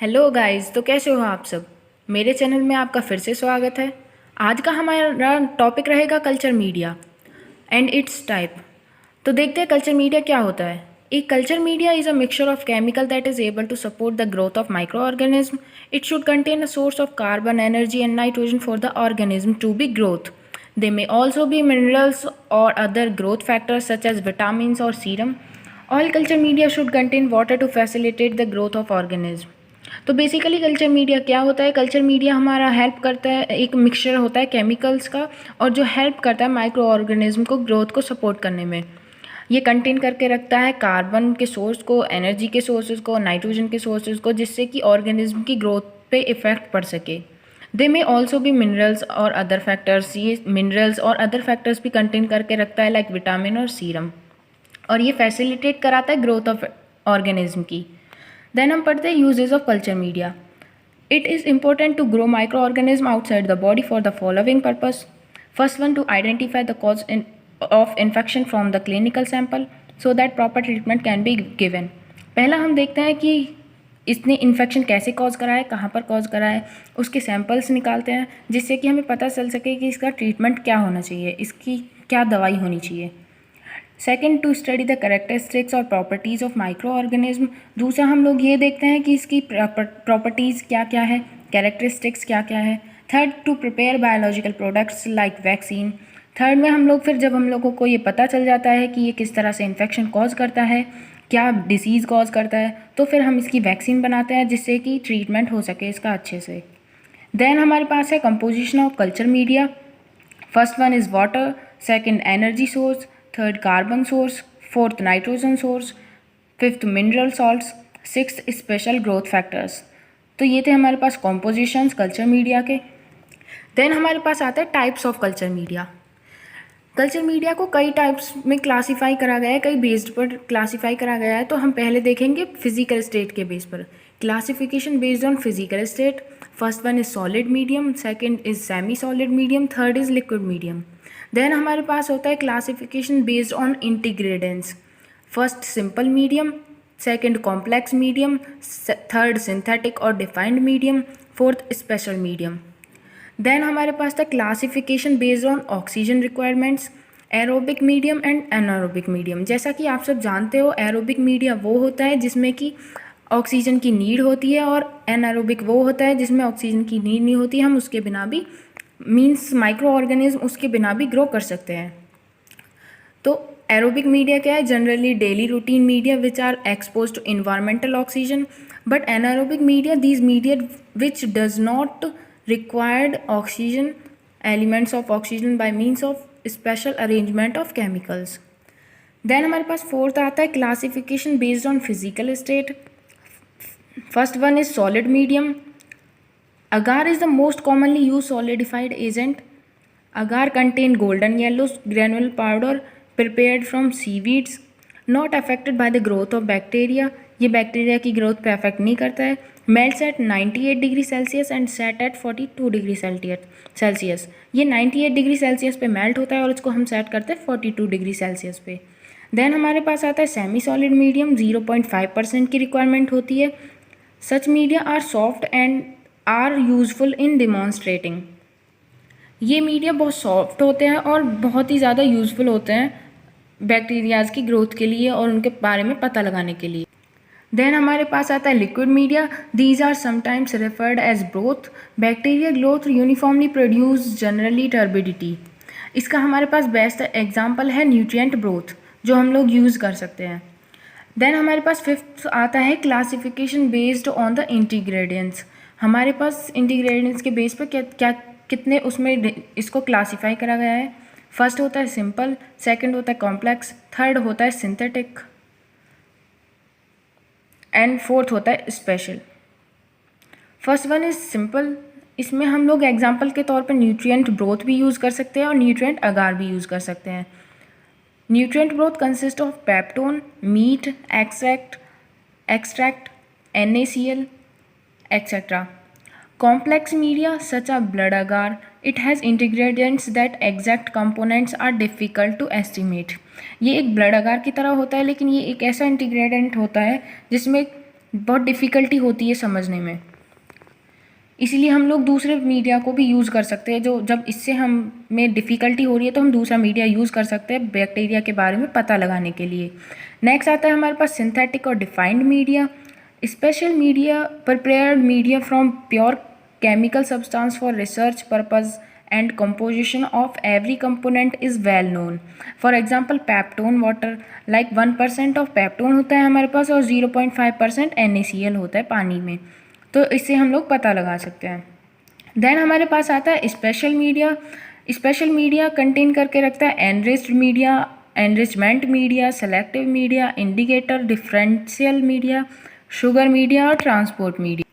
Hello guys, तो कैसे हो आप सब। मेरे चैनल में आपका फिर से स्वागत है। आज का हमारा टॉपिक रहेगा culture media and it's type. तो देखते हैं कल्चर मीडिया क्या होता है। एक culture media is a mixture of chemical that is able to support the growth of micro organism. It should contain a source of carbon, energy and nitrogen for the organism to be growth. They may also be minerals or other growth factors such as vitamins or serum. All culture media should contain water to facilitate the growth of organism. तो basically culture media क्या होता है। Culture media हमारा help करता है, एक mixture होता है केमिकल्स का और जो हेल्प करता है माइक्रो ऑर्गेनिज्म को ग्रोथ को सपोर्ट करने में। ये कंटेन करके रखता है कार्बन के सोर्स को, एनर्जी के सोर्सेज को, नाइट्रोजन के सोर्सेज को, जिससे कि ऑर्गेनिज्म की ग्रोथ पे इफेक्ट पड़ सके। दे में ऑल्सो भी मिनरल्स और अदर फैक्टर्स। ये मिनरल्स और अदर फैक्टर्स भी कंटेन करके रखता है लाइक विटामिन और सीरम, और ये फैसिलिटेट कराता है ग्रोथ ऑफ ऑर्गेनिज्म की। देन हम पढ़ते हैं usages of culture media. It is important to grow micro organism outside the body for the following purpose. First one, to identify the cause of infection from the clinical sample so that proper treatment can be given. पहला हम देखते हैं कि इसने infection कैसे cause करा है, कहाँ पर कॉज करा है, उसके सैंपल्स निकालते हैं जिससे कि हमें पता चल सके कि इसका ट्रीटमेंट क्या होना चाहिए, इसकी क्या दवाई होनी चाहिए. Second, to study the characteristics और प्रॉपर्टीज़ ऑफ माइक्रो ऑर्गेनिज्म. दूसरा हम लोग ये देखते हैं कि इसकी प्रॉपर्टीज़ क्या क्या है, कैरेक्टरिस्टिक्स क्या क्या है. Third, to prepare biological products like vaccine. Third में हम लोग फिर जब हम लोगों को ये पता चल जाता है कि ये किस तरह से इन्फेक्शन कॉज करता है, क्या डिसीज़ कॉज करता है, तो फिर हम इसकी वैक्सीन बनाते हैं जिससे कि ट्रीटमेंट हो सके इसका अच्छे से. देन हमारे पास है composition of culture media. First one is water, second energy source, third carbon source, fourth nitrogen source, fifth mineral salts, sixth special growth factors. तो ये थे हमारे पास कॉम्पोजिशंस कल्चर मीडिया के. देन हमारे पास आता है types of culture media. Culture media को कई टाइप्स में क्लासीफाई करा गया है, कई बेस्ड पर क्लासीफाई करा गया है. तो हम पहले देखेंगे फिजिकल स्टेट के बेस पर. Classification based on physical state. First one is solid medium, second is semi solid medium, third is liquid medium. Then हमारे पास होता है classification based on ingredients. First simple medium, second complex medium, third synthetic और defined medium, fourth special medium. Then हमारे पास था classification based on oxygen requirements, aerobic medium and anaerobic medium. जैसा कि आप सब जानते हो, एरोबिक मीडिया वो होता है जिसमें कि ऑक्सीजन की नीड होती है, और एनारोबिक वो होता है जिसमें ऑक्सीजन की नीड नहीं होती, हम उसके बिना भी मीन्स माइक्रो ऑर्गेनिज्म उसके बिना भी ग्रो कर सकते हैं. तो एरोबिक मीडिया क्या है? Generally daily routine media which are expose to environmental oxygen. But anaerobic media, these media which does not required oxygen, elements of oxygen by means of special arrangement of chemicals. Then हमारे पास fourth आता है classification based on physical state. First one is solid medium. agar is the most commonly used solidified agent. agar contain golden yellow granule powder prepared from seaweeds, not affected by the growth of bacteria. ये bacteria की growth पे affect नहीं करता है. Melts at 98 degree Celsius and set at 42 degree Celsius. ये 98 degree Celsius पे melt होता है और इसको हम सेट करते हैं 42 डिग्री सेल्सियस पे. देन हमारे पास आता है सेमी सॉलिड मीडियम. 0.5% की रिक्वायरमेंट होती है. Such media are soft and are useful in demonstrating. ये मीडिया बहुत सॉफ्ट होते हैं और बहुत ही ज़्यादा यूजफुल होते हैं बैक्टीरियाज की ग्रोथ के लिए और उनके बारे में पता लगाने के लिए. देन हमारे पास आता है liquid media. These are sometimes referred as broth. Bacteria growth uniformly produce generally turbidity. इसका हमारे पास बेस्ट एग्जाम्पल है न्यूट्रिएंट ब्रोथ जो हम लोग यूज़ कर सकते हैं. देन हमारे पास फिफ्थ आता है क्लासिफिकेशन बेस्ड ऑन द इंटीग्रेडिएंट्स. हमारे पास इंटीग्रेडिएंट्स के बेस पर क्या कितने उसमें इसको क्लासीफाई करा गया है. फर्स्ट होता है सिंपल, सेकंड होता है कॉम्प्लेक्स, थर्ड होता है सिंथेटिक एंड फोर्थ होता है special. First one is simple. इसमें हम लोग एग्जांपल के तौर पर न्यूट्रिएंट ब्रोथ भी यूज़ कर सकते हैं और न्यूट्रिएंट अगार भी यूज़ कर सकते हैं. Nutrient broth consist of peptone, meat, extract, NaCl, etc. Complex media such as blood agar, it has ingredients that exact components are difficult to estimate. ये एक ब्लड अगार की तरह होता है, लेकिन ये एक ऐसा इंटीग्रेडिएंट होता है जिसमें बहुत डिफ़िकल्टी होती है समझने में। इसीलिए हम लोग दूसरे मीडिया को भी यूज़ कर सकते हैं, जो जब इससे हमें डिफ़िकल्टी हो रही है तो हम दूसरा मीडिया यूज़ कर सकते हैं बैक्टीरिया के बारे में पता लगाने के लिए। नेक्स्ट आता है हमारे पास सिंथेटिक और defined media. Special media prepared media from pure chemical substance for research purpose and composition of every component is well known. For example, peptone water, like 1% of peptone होता है हमारे पास और 0.5% NaCl होता है पानी में, तो इससे हम लोग पता लगा सकते हैं। देन हमारे पास आता है special media. Special media contain करके रखता है enriched media, enrichment media, selective media, indicator, differential media, sugar media और ट्रांसपोर्ट मीडिया।